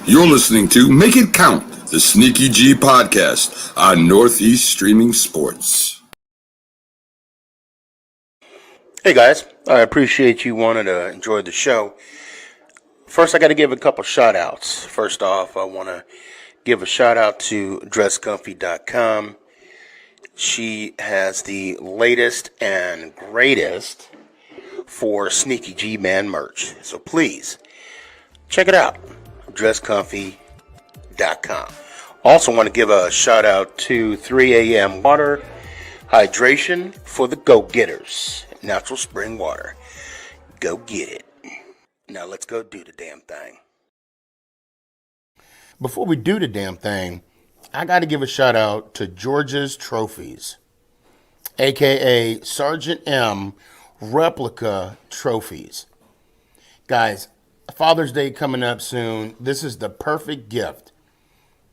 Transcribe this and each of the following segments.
You're listening to Make It Count, the Sneakyg podcast on Northeast Streaming Sports. Hey guys, I appreciate you wanting to enjoy the show. First, I got to give a couple shout outs. First off, I want to give a shout out to dresscomfy.com. She has the latest and greatest for Sneakyg Man merch. So please check it out. Dresscomfy.com. Also want to give a shout out to 3 a.m. Water Hydration for the go-getters. Natural spring water. Go get it. Now let's go do the damn thing. Before we do the damn thing, I got to give a shout out to George's Trophies, aka Sergeant M Replica Trophies. Guys, Father's Day coming up soon. This is the perfect gift.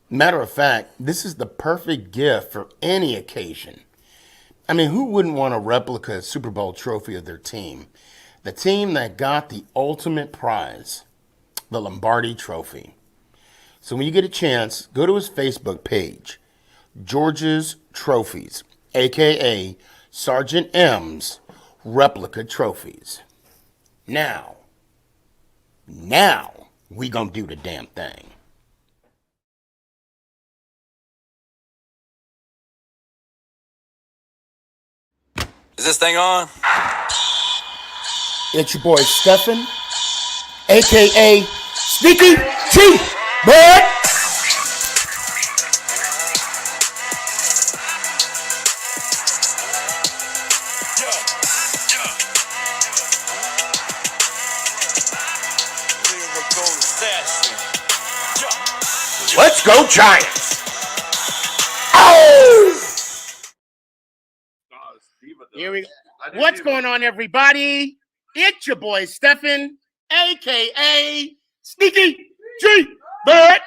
Matter of fact, this is the perfect gift for any occasion. I mean, who wouldn't want a replica Super Bowl trophy of their team? The team that got the ultimate prize, the Lombardi Trophy. So when you get a chance, go to his Facebook page, George's Trophies, a.k.a. Sergeant M's Replica Trophies. Now, we gonna do the damn thing. Is this thing on? It's your boy Stefan, a.k.a. Sneakyg, bud. Let's go Giants! Oh! Here we go. What's going on, everybody? It's your boy Stefan, a.k.a. Sneakyg, bud.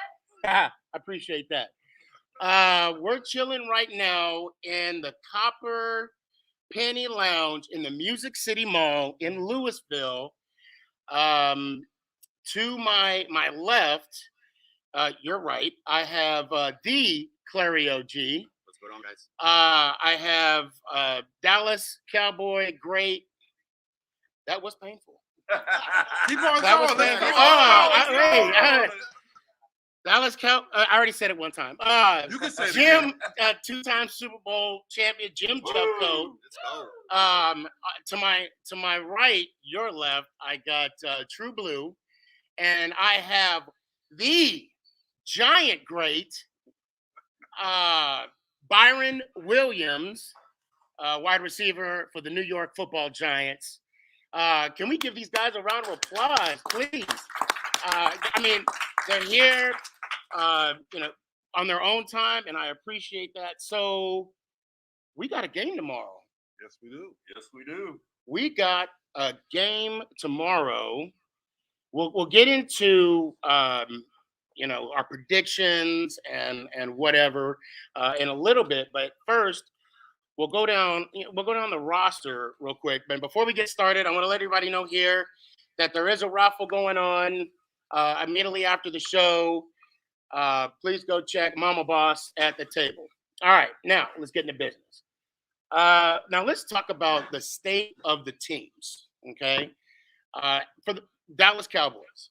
I appreciate that. We're chilling right now in the Copper Penny Lounge in the Music City Mall in Louisville. To my left, you're right. I have the Clario G. What's going on, guys? I have Dallas Cowboy. Great. That was painful. Keep on That was going, painful. Dallas Cow. I already said it one time. You can say it Jim, two-time Super Bowl champion, Jim Jeffcoat. To my right, your left, I got True Blue, and I have the giant great Byron Williams, wide receiver for the New York Football Giants. Can we give these guys a round of applause, please? I mean, they're here, on their own time, and I appreciate that. So we got a game tomorrow. Yes, we do. Yes, we do. We got a game tomorrow. We'll get into our predictions and whatever in a little bit, but first we'll go down the roster real quick. But before we get started, I want to let everybody know here that there is a raffle going on immediately after the show. Please go check Mama Boss at the table. All right, now let's get into business. Now let's talk about the state of the teams. Okay, for the Dallas Cowboys.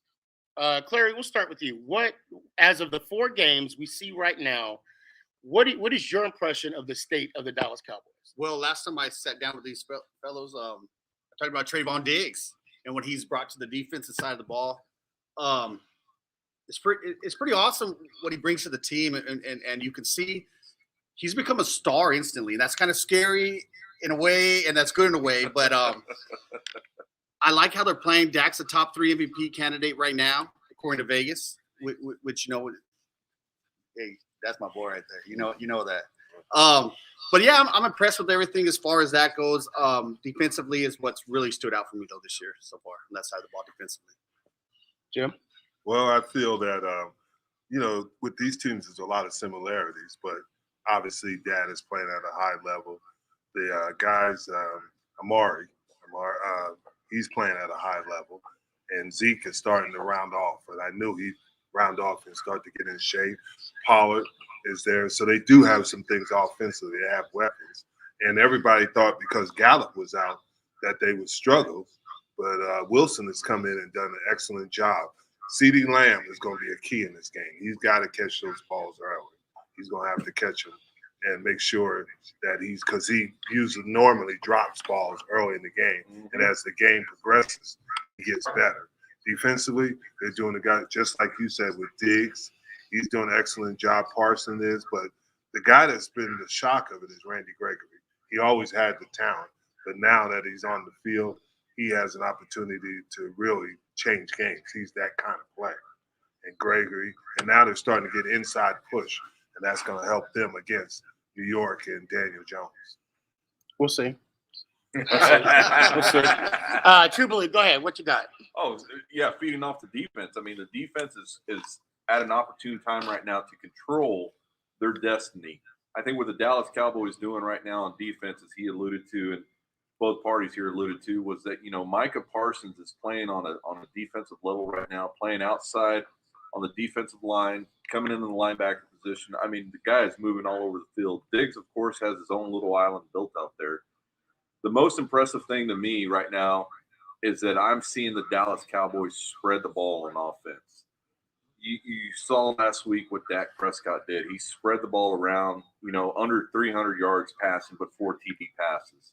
Clary, we'll start with you. What, as of the 4 games we see right now, what is your impression of the state of the Dallas Cowboys? Well, last time I sat down with these fellows, I talked about Trayvon Diggs and what he's brought to the defensive side of the ball. It's pretty awesome what he brings to the team, and you can see he's become a star instantly. And that's kind of scary in a way, and that's good in a way. But I like how they're playing. Dak's a top 3 MVP candidate right now, according to Vegas, which hey, that's my boy right there. You know that. But yeah, I'm impressed with everything as far as that goes. Defensively is what's really stood out for me though this year so far on that side of the ball defensively. Jim? Well, I feel that with these teams there's a lot of similarities, but obviously Dad is playing at a high level. The guys, Amari, he's playing at a high level, and Zeke is starting to round off. And I knew he'd round off and start to get in shape. Pollard is there. So they do have some things offensively. They have weapons. And everybody thought because Gallup was out that they would struggle. But Wilson has come in and done an excellent job. CeeDee Lamb is going to be a key in this game. He's got to catch those balls early. He's going to have to catch them and make sure that because he usually normally drops balls early in the game. And as the game progresses, he gets better. Defensively, they're doing the guy, just like you said, with Diggs. He's doing an excellent job. Parsons is, but the guy that's been the shock of it is Randy Gregory. He always had the talent, but now that he's on the field, he has an opportunity to really change games. He's that kind of player. And Gregory, and now they're starting to get inside push, and that's going to help them against New York and Daniel Jones. We'll see. We'll see. True Belief, go ahead. What you got? Oh, yeah, feeding off the defense. I mean, the defense is at an opportune time right now to control their destiny. I think what the Dallas Cowboys doing right now on defense, as he alluded to, and both parties here alluded to, was that, Micah Parsons is playing on a defensive level right now, playing outside on the defensive line, coming in the linebacker position. I mean, the guy is moving all over the field. Diggs, of course, has his own little island built out there. The most impressive thing to me right now is that I'm seeing the Dallas Cowboys spread the ball on offense. You saw last week what Dak Prescott did. He spread the ball around, under 300 yards passing, but 4 TD passes.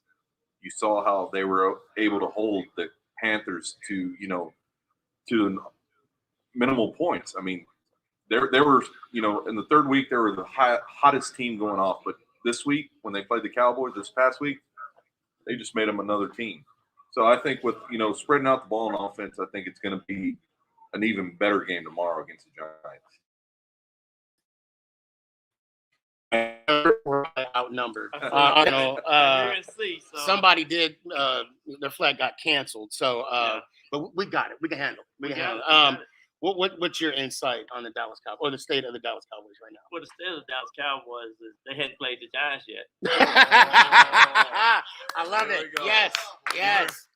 You saw how they were able to hold the Panthers to minimal points. I mean, they were, in the third week, they were the hottest team going off. But this week, when they played the Cowboys this past week, they just made them another team. So I think with, spreading out the ball on offense, I think it's going to be an even better game tomorrow against the Giants. We're outnumbered. So. Somebody did. Their flag got canceled. So, but we got it. We can handle it. We can handle it. What's your insight on the Dallas Cowboys or the state of the Dallas Cowboys right now? Well, the state of the Dallas Cowboys is they hadn't played the Giants yet. I love it. Yes.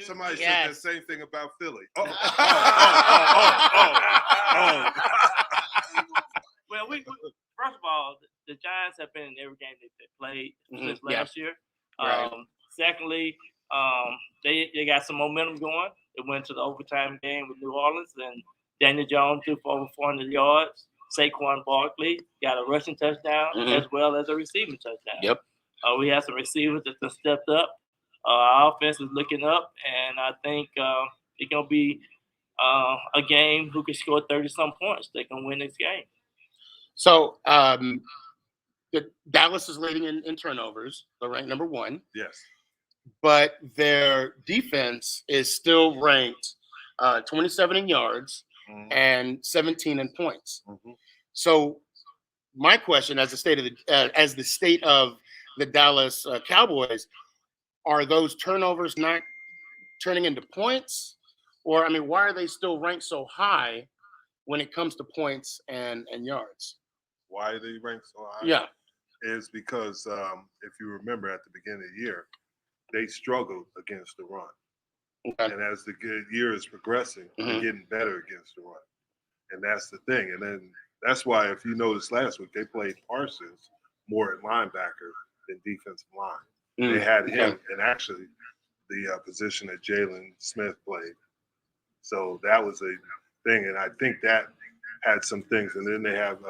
Somebody said the same thing about Philly. Well, we first of all, the Giants have been in every game they played since last year. Right. Secondly, they got some momentum going. They went to the overtime game with New Orleans, and Daniel Jones threw for over 400 yards. Saquon Barkley got a rushing touchdown as well as a receiving touchdown. Yep. We have some receivers that have stepped up. Our offense is looking up, and I think it's going to be a game who can score 30-some points. They can win this game. So Dallas is leading in turnovers. They're ranked number 1. Yes. But their defense is still ranked 27 in yards and 17 in points. So my question, as the state of the Dallas Cowboys, are those turnovers not turning into points? Or, why are they still ranked so high when it comes to points and yards? Why are they ranked so high? Yeah. Is because if you remember at the beginning of the year, they struggled against the run. Okay. And as the year is progressing, they're getting better against the run. And that's the thing. And then that's why, if you noticed last week, they played Parsons more at linebacker than defensive line. They had him and actually the position that Jalen Smith played. So that was a thing. And I think that had some things. And then they have,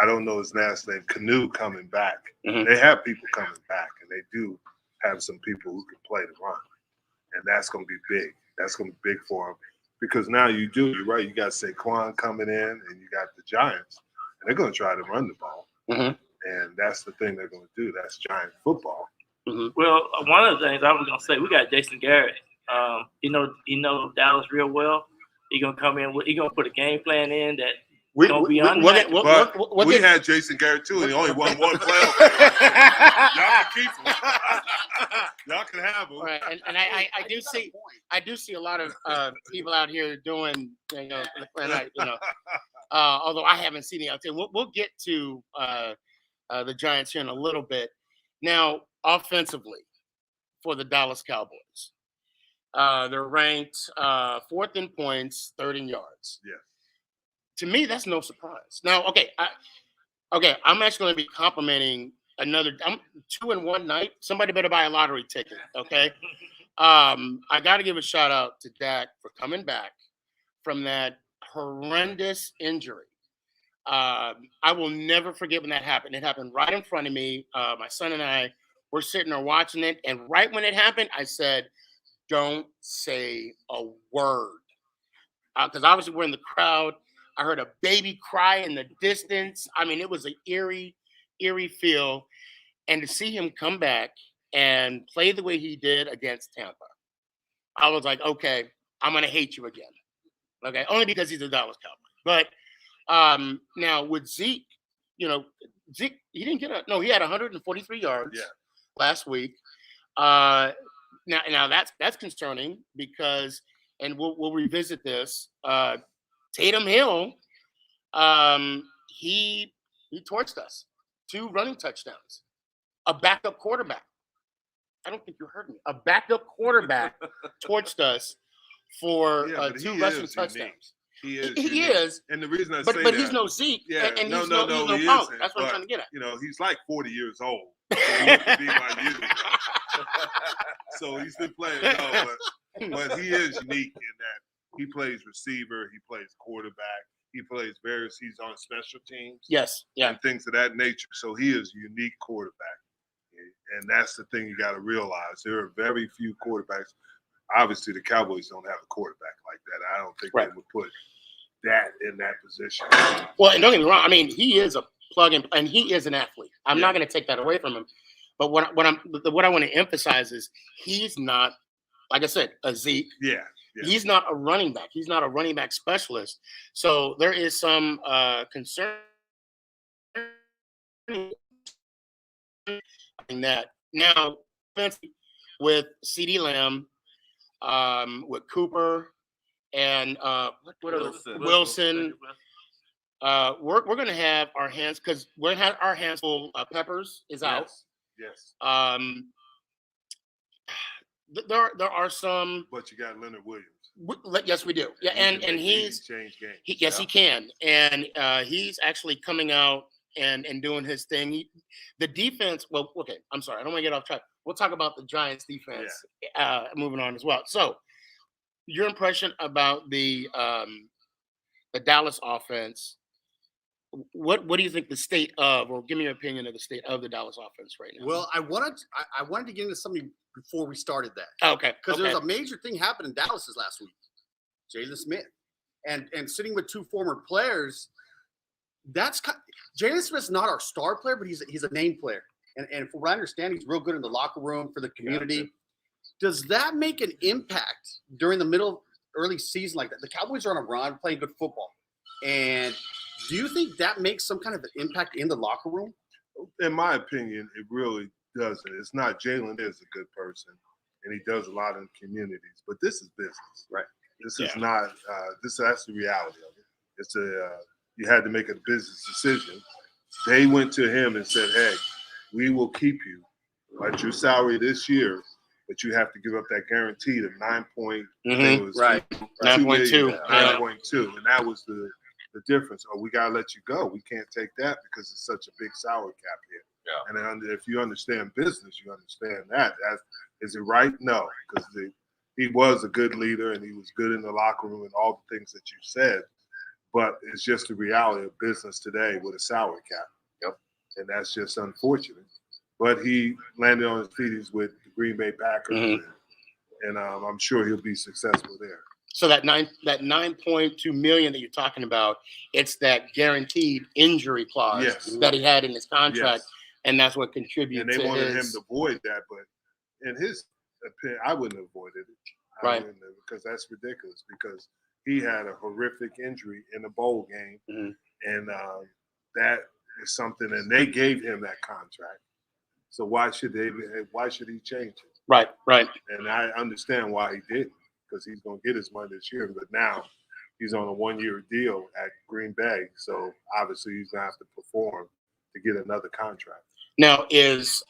I don't know his last name, Canoe coming back. They have people coming back, and they do have some people who can play the run. And that's going to be big. That's going to be big for them. Because now you're right, you got Saquon coming in, and you got the Giants, and they're going to try to run the ball. And that's the thing they're going to do. That's Giant football. Well, one of the things I was going to say, we got Jason Garrett. He know Dallas real well. He's going to come in. He's going to put a game plan in that We had had Jason Garrett too, and he only won one playoff game. Y'all can keep him. Y'all can have him. Right, and I do see a lot of people out here doing, although I haven't seen it out there. We'll get to the Giants here in a little bit. Now, offensively, for the Dallas Cowboys, they're ranked 4th in points, 3rd in yards. Yeah. to me, that's no surprise. Now, I'm actually going to be complimenting another. I'm 2 in one night. Somebody better buy a lottery ticket. Okay. I got to give a shout out to Dak for coming back from that horrendous injury. I will never forget when that happened. It happened right in front of me. My son and I were sitting there watching it, and right when it happened, I said, "Don't say a word," because obviously we're in the crowd. I heard a baby cry in the distance. I mean, it was an eerie feel, and to see him come back and play the way he did against Tampa, I was like, okay, I'm gonna hate you again. Okay, only because he's a Dallas Cowboy. But now with Zeke, Zeke, he didn't get he had 143 yards last week. Now that's concerning because, and we'll revisit this. Tatum Hill, he torched us. 2 running touchdowns. A backup quarterback. I don't think you heard me. A backup quarterback torched us for 2 rushing touchdowns. He is. He is. And the reason I but say but that, he's no Zeke. Yeah, and no, he's no, no he Punk. isn't, That's what I'm but, trying to get at. He's like 40 years old. So he used to be my youth. So he's been playing. No, but he is unique in that he plays receiver, he plays quarterback, he plays he's on special teams. Yes, yeah. And things of that nature. So he is a unique quarterback. And that's the thing you got to realize. There are very few quarterbacks. Obviously, the Cowboys don't have a quarterback like that. I don't think they would put that in that position. Well, and don't get me wrong. I mean, he is a plug-in, and he is an athlete. I'm not going to take that away from him. But what I want to emphasize is he's not, like I said, a Zeke. Yeah. He's not a running back. He's not a running back specialist. So there is some concern in that. Now, with CeeDee Lamb, with Cooper, and Wilson. We're going to have our hands, because we're going to have our hands full. Peppers is out. Yes. There are some. But you got Leonard Williams. Yes, we do. Yeah, and he's change games. He can, and he's actually coming out and doing his thing. The defense. Well, okay. I'm sorry. I don't want to get off track. We'll talk about the Giants defense. Moving on as well. So, your impression about the Dallas offense? What do you think the state of, or give me your opinion of the state of the Dallas offense right now? Well, I wanted to get into something before we started that. Okay. Because there was a major thing happened in Dallas this last week. Jalen Smith. And sitting with 2 former players, Jalen Smith's not our star player, but he's a name player. And from what I understand, he's real good in the locker room for the community. Yeah. Does that make an impact during the early season like that? The Cowboys are on a run, playing good football. And do you think that makes some kind of an impact in the locker room? In my opinion, it really doesn't. It's not. Jalen is a good person, and he does a lot in communities. But this is business, right? This is not. That's the reality of it. It's you had to make a business decision. They went to him and said, "Hey, we will keep you at your salary this year, but you have to give up that guaranteed of 9.2, and that was the difference. Oh, we gotta let you go. We can't take that because it's such a big salary cap here. Yeah. And then if you understand business, you understand that. Is it right? No, because he was a good leader and he was good in the locker room and all the things that you said. But it's just the reality of business today with a salary cap. Yep. And that's just unfortunate. But he landed on his feet. He's with the Green Bay Packers, and I'm sure he'll be successful there. So that $9.2 million that you're talking about, it's that guaranted injury clause that he had in his contract, and that's what contributed. And they wanted him to avoid that, but in his opinion, I wouldn't have avoided it. Because that's ridiculous. Because he had a horrific injury in the bowl game, and that is something. And they gave him that contract, so why should he change it? Right. And I understand why he didn't. Because he's going to get his money this year, but now he's on a 1-year deal at Green Bay, so obviously he's going to have to perform to get another contract. Now, is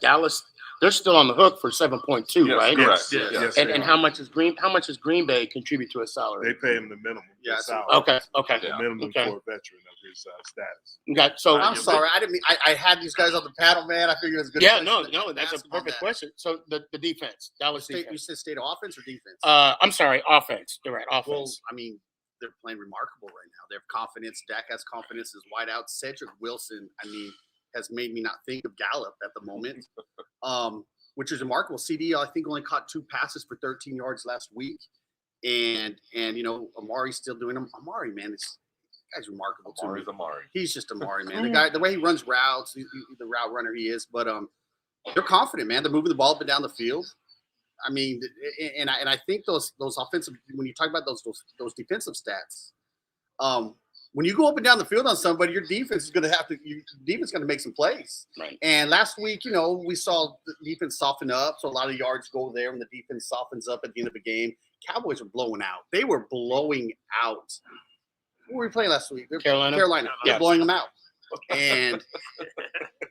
Dallas they're still on the hook for 7.2, Yes, right? correct. Yes. Yes. And they how are. much is Green Bay contribute to his salary? They pay him the minimum. Yeah, the salary. Okay. The minimum Okay. for a veteran of his status. Okay. So I'm sorry. I didn't mean I had these guys on the panel, man. I figured it was a good. yeah, question. no, that's a Ask them on perfect that. question. So the defense, Dallas You defense. said state of offense or defense? I'm sorry, offense. You're right, Well, offense. I mean, they're playing remarkable right now. They have confidence. Dak has confidence. His wideout, Cedric Wilson, I mean, has made me not think of Gallup at the moment, which is remarkable. CD, I think, only caught 2 passes for 13 yards last week. And you know, Amari's still doing them. Amari, man, this guy's remarkable too. Amari's Amari. He's just Amari, man. The way he runs routes, the route runner he is. But they're confident, man. They're moving the ball up and down the field. I mean, and I think those offensive, when you talk about those defensive stats, when you go up and down the field on somebody, your defense is going to make some plays. Right. And last week, you know, we saw the defense soften up, so a lot of yards go there, and the defense softens up at the end of the game. Cowboys were blowing out. They were blowing out. Who were we playing last week? Carolina. They're Yeah. blowing them out, and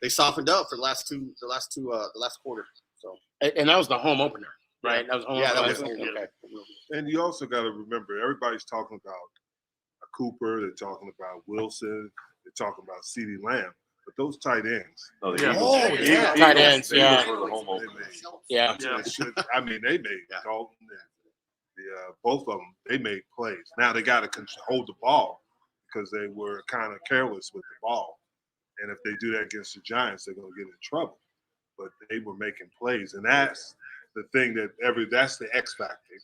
they softened up for the last quarter. So And that was the home opener, right? That was home Yeah, that opener. was- Okay. And you also got to remember, everybody's talking about Cooper. They're talking about Wilson. They're talking about CeeDee Lamb. But those tight ends, No, the Yeah. Eagles. Oh, the yeah. Eagles- Tight ends, the yeah. Eagles were the home they opener. made. Yeah. Yeah. They made Yeah. Dalton and both of them. They made plays. Now they got to hold the ball because they were kind of careless with the ball. And if they do that against the Giants, they're going to get in trouble. But they were making plays, and that's the thing that's the X factor.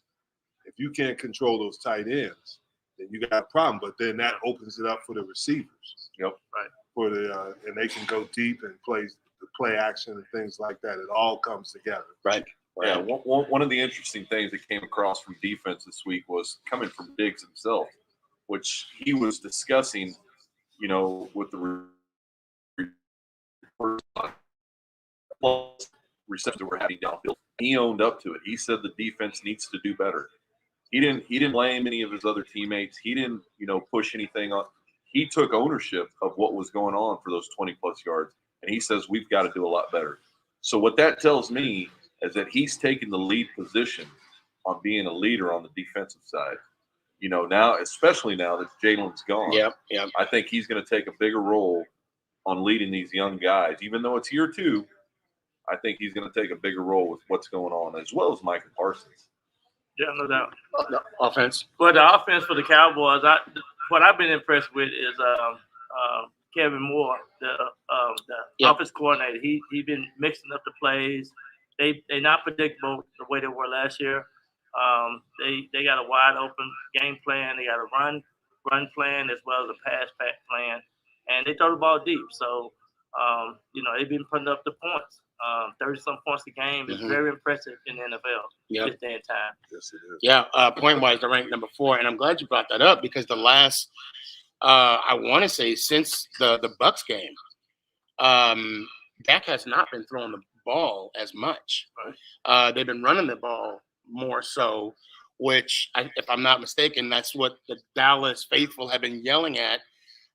If you can't control those tight ends, then you got a problem. But then that opens it up for the receivers. Yep. Right. And they can go deep and play action and things like that. It all comes together. Right. Yeah, one of the interesting things that came across from defense this week was coming from Diggs himself, which he was discussing, you know, with the receptors that were having downfield. He owned up to it. He said the defense needs to do better. He didn't blame any of his other teammates. He didn't, you know, push anything on. He took ownership of what was going on for those 20+ yards, and he says we've got to do a lot better. So what that tells me is that he's taking the lead position on being a leader on the defensive side. You know, now, especially now that Jalen's gone, Yep. I think he's going to take a bigger role on leading these young guys. Even though it's year 2, I think he's going to take a bigger role with what's going on, as well as Micah Parsons. Yeah, no doubt. Offense. But the offense for the Cowboys, what I've been impressed with is Kevin Moore, the offense coordinator. He been mixing up the plays. They're not predictable the way they were last year. They got a wide open game plan. They got a run plan as well as a pass plan, and they throw the ball deep. So you know, they've been putting up the points. 30-some points a game is very impressive in the NFL this day and time. Yes, it is. Yeah. Point-wise, they're ranked number 4, and I'm glad you brought that up because the last, I want to say, since the Bucks game, Dak has not been throwing the ball as much. Right. They've been running the ball more so, which, if I'm not mistaken, that's what the Dallas faithful have been yelling at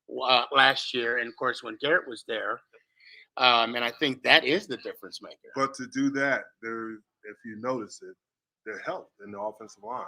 last year, and of course when Garrett was there. And I think that is the difference maker. But to do that, if you notice it, their health in the offensive line.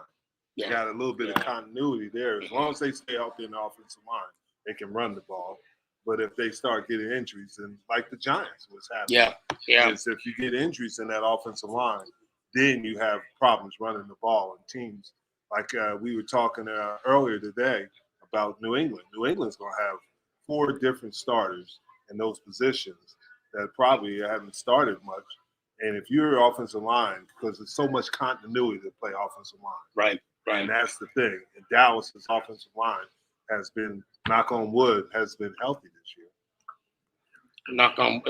Yeah. They got a little bit of continuity there. As long as they stay healthy in the offensive line, they can run the ball. But if they start getting injuries, and like the Giants was happening, is if you get injuries in that offensive line, then you have problems running the ball. And teams like we were talking earlier today about New England. New England's going to have 4 different starters in those positions that probably haven't started much. And if you're offensive line, because there's so much continuity to play offensive line. Right. And that's the thing. And Dallas's offensive line has been, knock on wood, has been healthy this year. Knock on.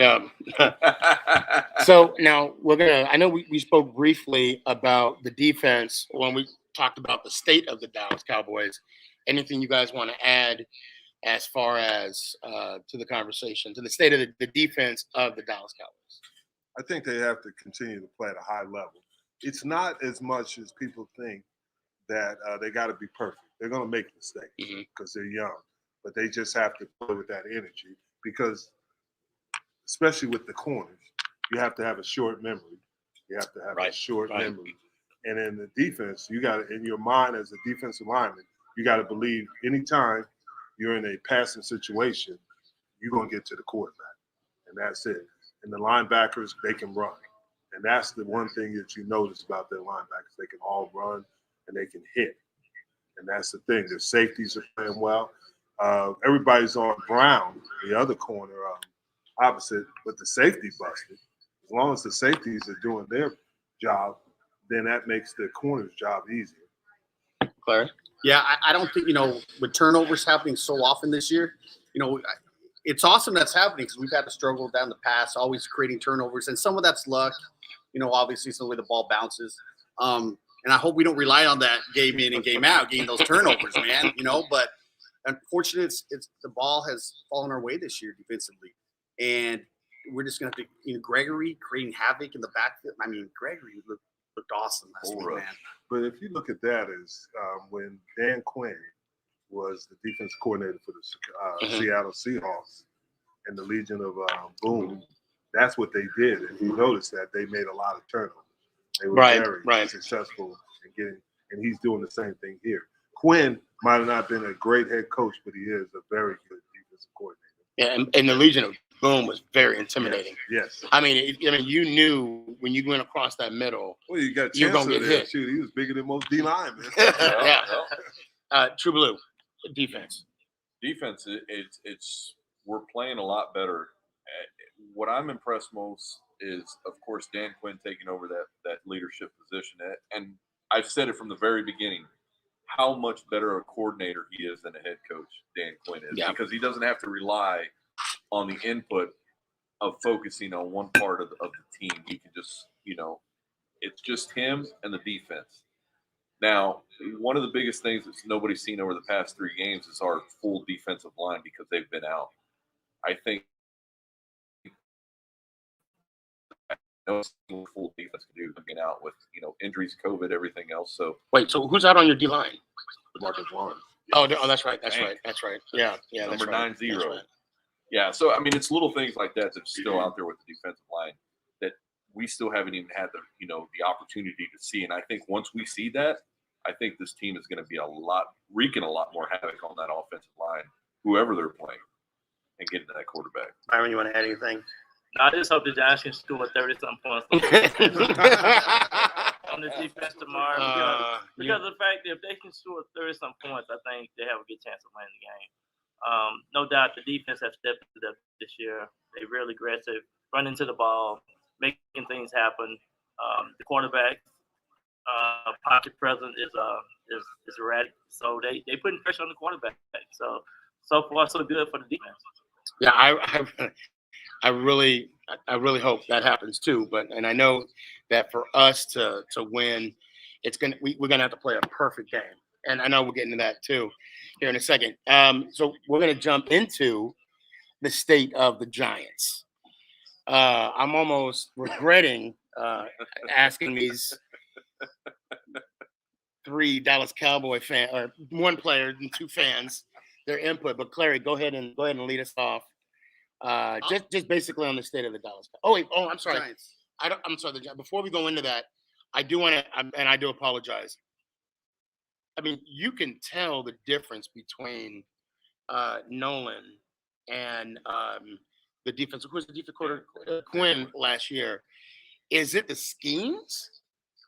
So now I know we spoke briefly about the defense when we talked about the state of the Dallas Cowboys. Anything you guys want to add as far as to the conversation, to the state of the defense of the Dallas Cowboys? I think they have to continue to play at a high level. It's not as much as people think that they got to be perfect. They're going to make mistakes because they're young, but they just have to play with that energy because, especially with the corners, you have to have a short memory. You have to have a short memory. And in the defense, you got to, in your mind as a defensive lineman, you got to believe anytime you're in a passing situation, you're going to get to the quarterback. And that's it. And the linebackers, they can run. And that's the one thing that you notice about their linebackers. They can all run and they can hit. And that's the thing. Their safeties are playing well. Everybody's on Brown, the other corner, opposite, but the safety busted. As long as the safeties are doing their job, then that makes the corner's job easier. Claire? Yeah, I don't think, with turnovers happening so often this year, it's awesome that's happening because we've had to struggle down the past, always creating turnovers. And some of that's luck, obviously it's the way the ball bounces. And I hope we don't rely on that game in and game out, getting those turnovers, man, but unfortunately it's the ball has fallen our way this year defensively. And we're just going to have to, Gregory creating havoc in the backfield. I mean, Gregory looked awesome last week, man. But if you look at that as when Dan Quinn was the defense coordinator for the Seattle Seahawks and the Legion of Boom, that's what they did. And you notice that they made a lot of turnovers. They were very successful in getting, and he's doing the same thing here. Quinn might have not been a great head coach, but he is a very good defensive coordinator. Yeah, and the Legion of Boom was very intimidating. Yes. I mean, you knew when you went across that middle. Well, you got you're gonna get hit. Shoot, he was bigger than most D linemen. Yeah. True Blue, defense. Defense, it's we're playing a lot better. What I'm impressed most is, of course, Dan Quinn taking over that leadership position. And I've said it from the very beginning, how much better a coordinator he is than a head coach, Dan Quinn is. Yeah. Because he doesn't have to rely on the input of focusing on one part of the team. He can just, it's just him and the defense. Now, one of the biggest things that nobody's seen over the past 3 games is our full defensive line because they've been out. I think no full defense can do being out with, injuries, COVID, everything else. So wait, so who's out on your D line? Marcus Lawrence. Oh, that's right. That's right. Yeah. Number 90. Right. Yeah, so I mean, it's little things like that that's still out there with the defensive line that we still haven't even had the opportunity to see. And I think once we see that, I think this team is going to be wreaking a lot more havoc on that offensive line, whoever they're playing, and getting to that quarterback. Byron, you want to add anything? I just hope the Giants can score 30-something points on the defense tomorrow because of the fact that if they can score 30-something points, I think they have a good chance of winning the game. No doubt the defense have stepped it up this year. They're really aggressive, running to the ball, making things happen. The quarterback pocket presence is erratic, so they putting pressure on the quarterback. So far so good for the defense. Yeah, I really hope that happens too. And I know that for us to win, we're gonna have to play a perfect game. And I know we'll get into that too here in a second. So we're gonna jump into the state of the Giants. I'm almost regretting asking these 3 Dallas Cowboy fans, or 1 player and 2 fans, their input. But Clary, go ahead and lead us off. Just basically on the state of the Dallas. I'm sorry. Giants. I'm sorry. Before we go into that, I do want to, and I do apologize. I mean, you can tell the difference between Nolan and the defense. Who was the defense coordinator? Quinn last year. Is it the schemes,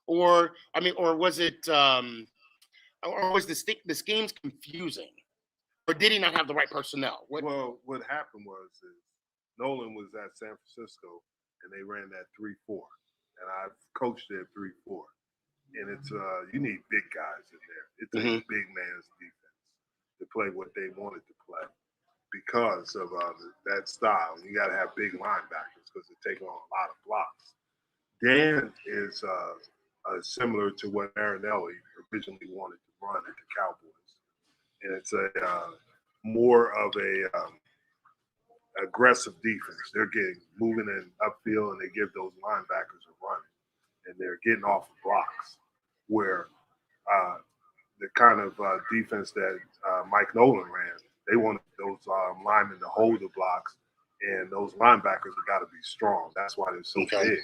or was it, or was the schemes confusing, or did he not have the right personnel? Well, what happened was Nolan was at San Francisco, and they ran that 3-4, and I've coached there 3-4, and it's you need big guys in there. It takes big man's defense to play what they wanted to play because of that style. You got to have big linebackers because they take on a lot of blocks. Dan is similar to what Marinelli originally wanted to run at the Cowboys, and it's a more of a aggressive defense. They're moving in upfield, and they give those linebackers a run, and they're getting off of blocks. Where the kind of defense that Mike Nolan ran, they wanted those linemen to hold the blocks And those linebackers have got to be strong. That's why they're so Okay. big.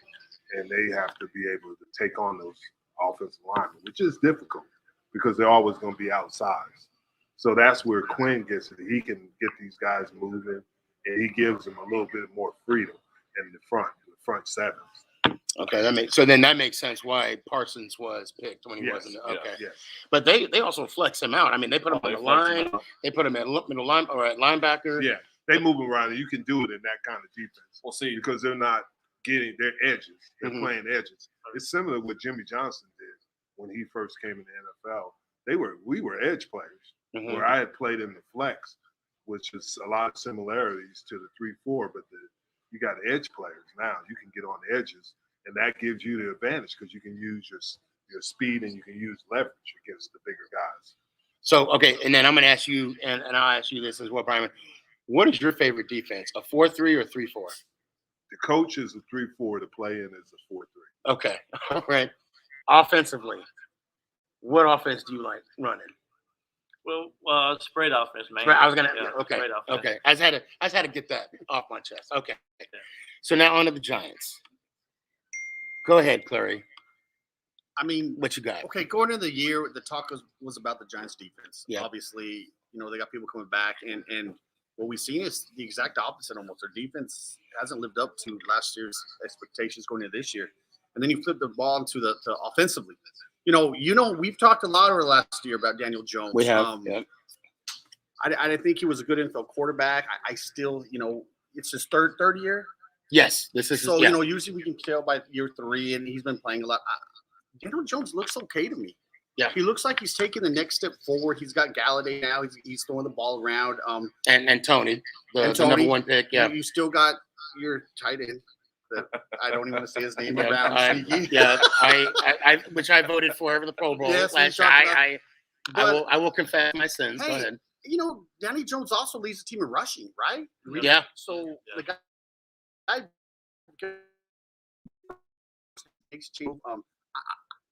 And they have to be able to take on those offensive linemen, which is difficult because they're always going to be outsized. So that's where Quinn gets it. He can get these guys moving, and he gives them a little bit more freedom in the front sevens. Okay, that makes sense why Parsons was picked when he Yes, wasn't. yeah, Okay, yes. But they also flex him out. I mean, they put him on the line. They put him at middle line or at linebacker. Yeah, they move around, and you can do it in that kind of defense. We'll see. Because they're not getting their edges. They're Mhm. playing edges. It's similar to what Jimmy Johnson did when he first came in the NFL. We were edge players. Mhm. Where I had played in the flex, which is a lot of similarities to the 3-4, but you got edge players now. You can get on the edges, and that gives you the advantage because you can use your speed and you can use leverage against the bigger guys. So, okay, and then I'm going to ask you, and I'll ask you this as well, Byron. What is your favorite defense, a 4-3 or 3-4? The coach is a 3-4. The play in is a 4-3. Okay, all right. Offensively, what offense do you like running? Well, spread offense, man. I was gonna. Okay. Spread offense. Okay. I just had to get that off my chest. Okay. So now on to the Giants. Go ahead, Clary. I mean, What you got? okay, going into the year, the talk was about the Giants defense. Yeah. Obviously, they got people coming back, and what we've seen is the exact opposite almost. Their defense hasn't lived up to last year's expectations going into this year. And then you flip the ball into the offensively. We've talked a lot over the last year about Daniel Jones. We have. Yep. I think he was a good NFL quarterback. I still, it's his third year. Yes, this is So, yeah. usually we can tell by year 3, and he's been playing a lot. Daniel Jones looks okay to me. Yeah. He looks like he's taking the next step forward. He's got Galladay now. He's throwing the ball around. And Tony, the Tony, number 1 pick. Yeah. You still got your tight end. I don't even want to say his name Yeah, around. Sneaky. Yeah, I which I voted for the Pro Bowl Yes, we last year. talked about- I will confess my sins. Hey, Go ahead. Danny Jones also leads the team in rushing, right? Yeah. So the guy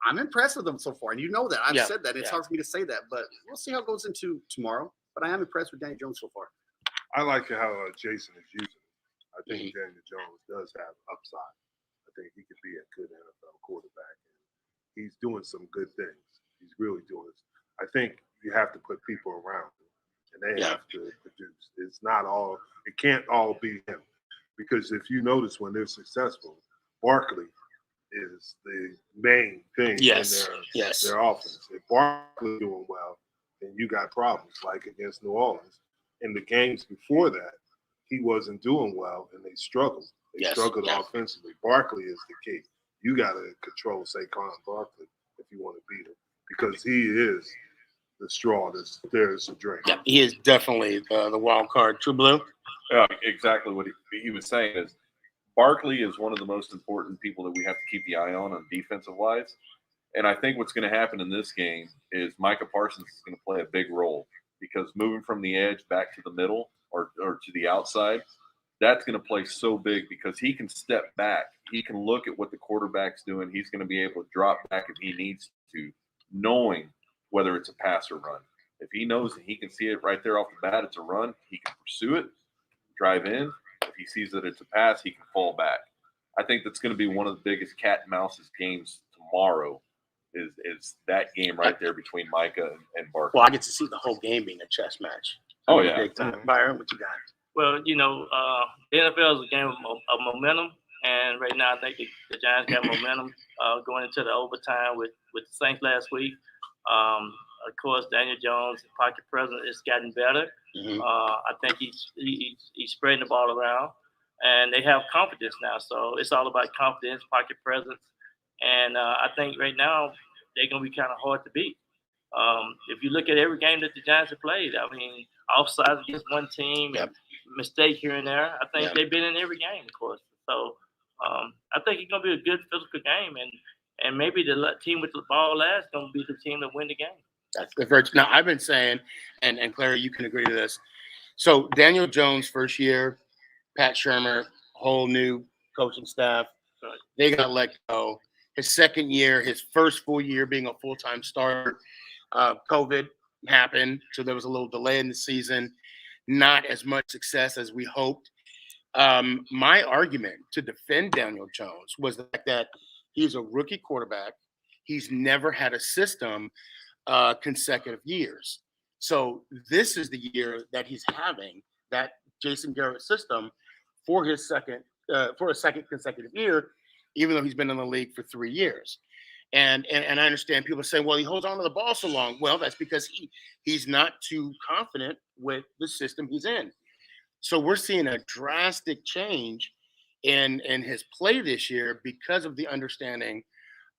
I'm impressed with him so far, and you know that. I've Yeah, said that. It's yeah. hard for me to say that, but we'll see how it goes into tomorrow. But I am impressed with Danny Jones so far. I like how Jason is using it. I think Mhm. Daniel Jones does have upside. I think he could be a good NFL quarterback. And he's doing some good things. He's really doing it. I think you have to put people around him, and they Yeah. have to produce. It can't all be him. Because if you notice when they're successful, Barkley is the main thing Yes, in yes. their offense. If Barkley doing well, then you got problems like against New Orleans. In the games before that, he wasn't doing well, and they struggled. They Yes, struggled yeah. offensively. Barkley is the key. You got to control Saquon Barkley if you want to beat him because he is the straw that stirs the drink. Yeah, he is definitely the wild card. True Blue. Yeah, exactly what he was saying is Barkley is one of the most important people that we have to keep the eye on defensive wise. And I think what's going to happen in this game is Micah Parsons is going to play a big role because moving from the edge back to the middle or to the outside, that's going to play so big because he can step back. He can look at what the quarterback's doing. He's going to be able to drop back if he needs to, knowing whether it's a pass or run. If he knows that he can see it right there off the bat, it's a run, he can pursue it, drive in. If he sees that it's a pass, he can fall back. I think that's going to be one of the biggest cat and mouse's games tomorrow is that game right there between Micah and Barkley. Well, I get to see the whole game being a chess match. Oh, yeah. Big time. Byron, what you got? Well, the NFL is a game of momentum, and right now I think the Giants got momentum going into the overtime with the Saints last week. Of course, Daniel Jones, pocket presence, has gotten better. Mhm. I think he's spreading the ball around, and they have confidence now. So it's all about confidence, pocket presence, and I think right now they're going to be kind of hard to beat. If you look at every game that the Giants have played, I mean, offsides against one team, Yep. mistake here and there. I think Yep. they've been in every game, of course. So I think it's going to be a good physical game, and maybe the team with the ball last is going to be the team that win the game. That's the first. Now, I've been saying, and Clary, you can agree to this. So Daniel Jones, first year, Pat Shurmur, whole new coaching staff. Right. They got let go. His second year, his first full year being a full-time starter, COVID happened, so there was a little delay in the season. Not as much success as we hoped. My argument to defend Daniel Jones was the fact that he's a rookie quarterback. He's never had a system consecutive years. So this is the year that he's having that Jason Garrett system for his for a second consecutive year, even though he's been in the league for 3 years. And I understand people saying, well, he holds on to the ball so long. Well, that's because he's not too confident with the system he's in. So we're seeing a drastic change in his play this year because of the understanding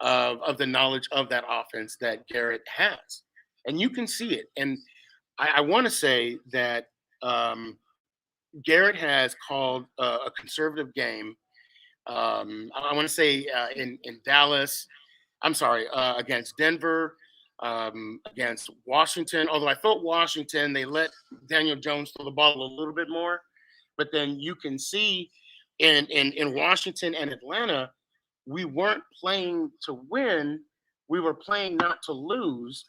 of the knowledge of that offense that Garrett has. And you can see it. And I want to say that Garrett has called a conservative game. I want to say in Dallas, I'm sorry, against Denver, against Washington. Although I thought Washington, they let Daniel Jones throw the ball a little bit more. But then you can see in Washington and Atlanta, we weren't playing to win. We were playing not to lose.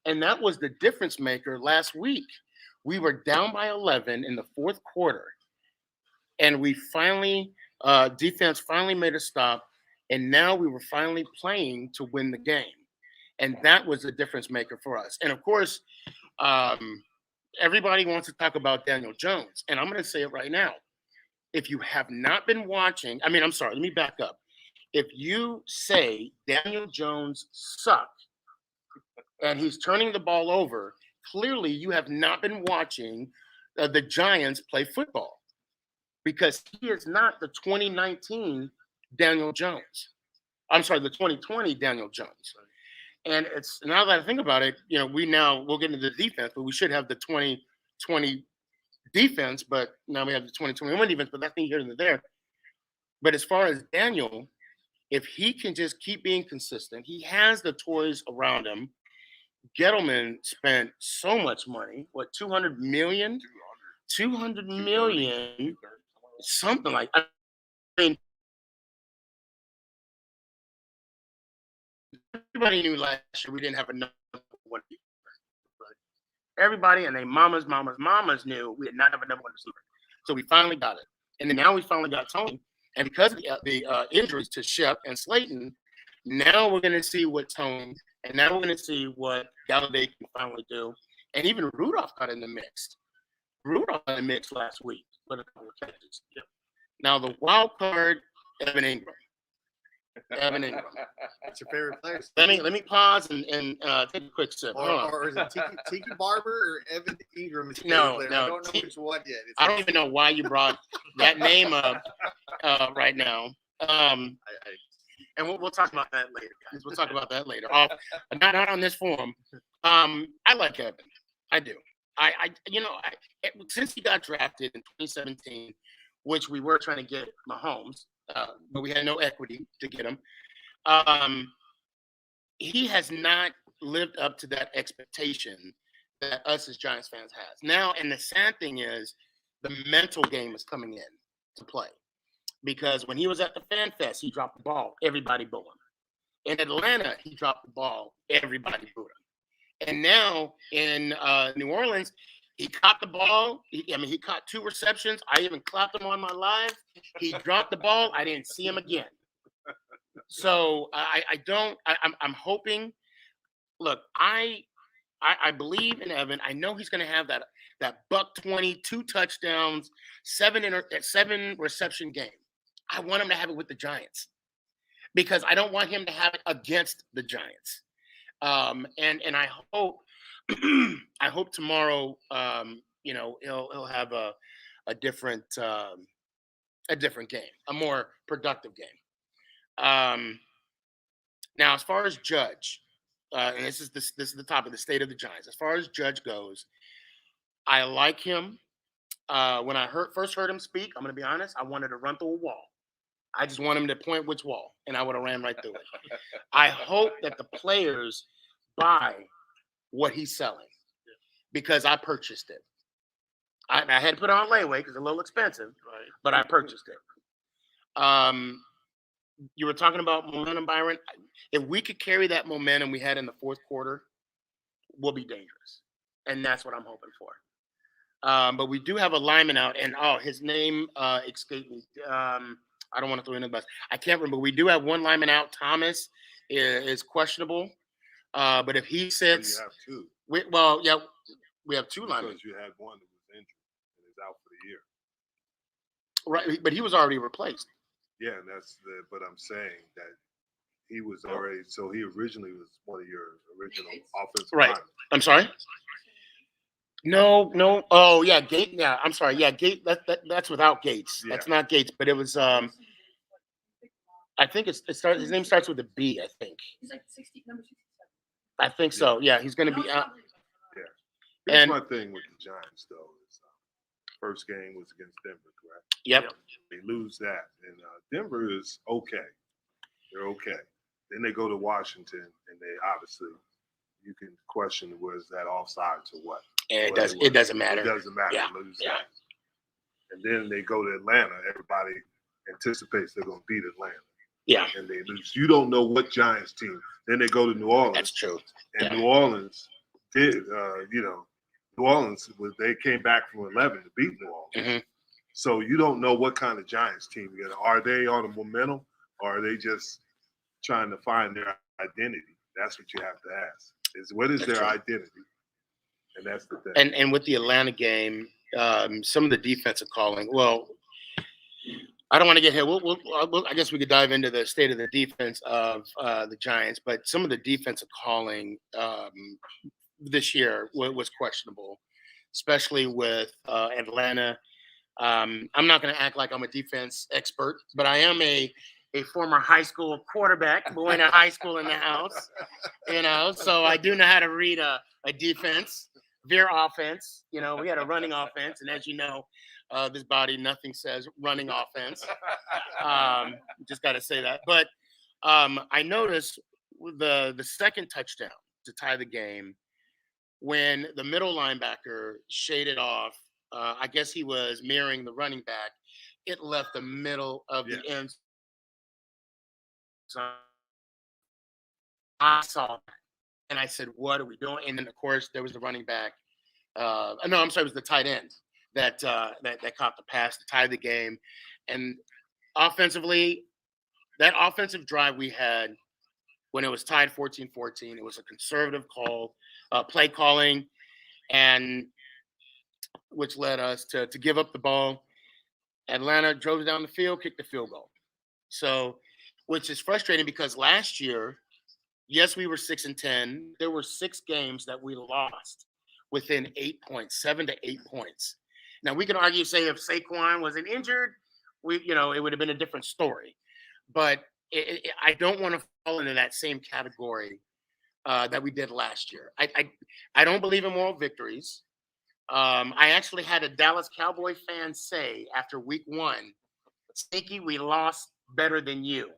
And that was the difference maker last week. We were down by 11 in the fourth quarter. And we finally, defense finally made a stop. And now we were finally playing to win the game. And that was the difference maker for us. And of course, everybody wants to talk about Daniel Jones. And I'm going to say it right now. If you have not been watching, I'm sorry, let me back up. If you say Daniel Jones sucked and he's turning the ball over, clearly you have not been watching the Giants play football, because he is not the 2019 Daniel Jones. I'm sorry, the 2020 Daniel Jones. And it's, now that I think about it, we'll get into the defense, but we should have the 2020 defense, but now we have the 2021 defense, but that's neither here nor there. But as far as Daniel, if he can just keep being consistent, he has the toys around him. Gettleman spent so much money, what, 200 million? 200 million, something like that. I mean, everybody knew last year we didn't have enough one. Everybody and their mamas knew we did not have a number one receiver. So we finally got it. And then now we finally got Tony. And because of the injuries to Shep and Slayton, now we're going to see what Tony, and now we're going to see what Galladay can finally do. And even Rudolph got in the mix. Rudolph got in the mix last week with a couple of catches. Yeah. Now the wild card, Evan Ingram. That's your favorite player. Let me pause and take a quick sip. Or is it Tiki Barber or Evan Ingram? No. I don't know which one yet. I don't even know why you brought that name up right now. And we'll talk about that later, guys. We'll talk about that later. Not on this forum. I like Evan. I do. Since he got drafted in 2017, which we were trying to get Mahomes, but we had no equity to get him. He has not lived up to that expectation that us as Giants fans has. Now, and the sad thing is, the mental game is coming in to play. Because when he was at the Fan Fest, he dropped the ball. Everybody booed him. In Atlanta, he dropped the ball. Everybody booed him. And now in New Orleans, he caught the ball. He caught 2 receptions. I even clapped him on my live. He dropped the ball. I didn't see him again. So I'm hoping. Look, I believe in Evan. I know he's going to have that $120, 2 touchdowns, 7 reception game. I want him to have it with the Giants, because I don't want him to have it against the Giants. And I hope I hope tomorrow he'll have a different game, a more productive game. Now, as far as Judge, and this is the topic, the state of the Giants. As far as Judge goes, I like him. When I first heard him speak, I'm going to be honest, I wanted to run through a wall. I just want him to point which wall, and I would have ran right through it. I hope that the players buy what he's selling, because I purchased it. I had to put it on layaway because it's a little expensive, right, but I purchased it. You were talking about momentum, Byron. If we could carry that momentum we had in the fourth quarter, we'll be dangerous. And that's what I'm hoping for. But we do have a lineman out, and his name escaped me. I don't want to throw in the bus. I can't remember. We do have one lineman out. Thomas is questionable. But if he sits, you have two. We have two linemen. Because you had one that was injured and is out for the year. Right, but he was already replaced. Yeah, and but I'm saying that he was already. So he originally was one of your original offensive linemen. I'm sorry. No. Oh yeah, Gate. Yeah, I'm sorry. Yeah, Gate. That's without Gates. Yeah. That's not Gates, but it was. I think his name starts with a B. I think. He's like number 67. I think so. Yeah, he's going to be out. Yeah. Here's And- my thing with the Giants, though. Is first game was against Denver, correct? Yep. They lose that, and Denver is okay. They're okay. Then they go to Washington, and they obviously you can question was that offsides or what. And it Well, doesn't matter. It doesn't matter. Yeah. They lose Yeah. that. And then they go to Atlanta. Everybody anticipates they're going to beat Atlanta. Yeah, And they lose. You don't know what Giants team. Then they go to New Orleans. that's true. And Yeah. New Orleans did, New Orleans they came back from 11 to beat New Orleans. Mhm. So you don't know what kind of Giants team you get. Are they on a momentum, or are they just trying to find their identity? That's what you have to ask. What is That's their right. identity? And that's the thing. And with the Atlanta game, some of the defensive calling. Well, I don't want to get here. I guess we could dive into the state of the defense of the Giants, but some of the defensive calling this year was questionable, especially with Atlanta. I'm not going to act like I'm a defense expert, but I am a former high school quarterback, boy in a high school in the house, so I do know how to read a defense, veer offense. We had a running offense, and as you know, this body, nothing says running offense. Just got to say that. But I noticed the second touchdown to tie the game when the middle linebacker shaded off. I guess he was mirroring the running back. It left the middle of the end zone. I saw that, and I said, "What are we doing?" And then, of course, there was the running back. No, I'm sorry, it was the tight end that caught the pass to tie the game. And offensively, that offensive drive we had when it was tied 14-14, it was a conservative play calling, and which led us to give up the ball. Atlanta drove down the field, kicked the field goal. So, which is frustrating because last year, yes, we were 6-10. There were 6 games that we lost within 8 points, 7 to 8 points. Now we can argue, say, if Saquon wasn't injured, it would have been a different story. But I don't want to fall into that same category that we did last year. I don't believe in moral victories. I actually had a Dallas Cowboy fan say after week 1, "Sneaky, we lost better than you."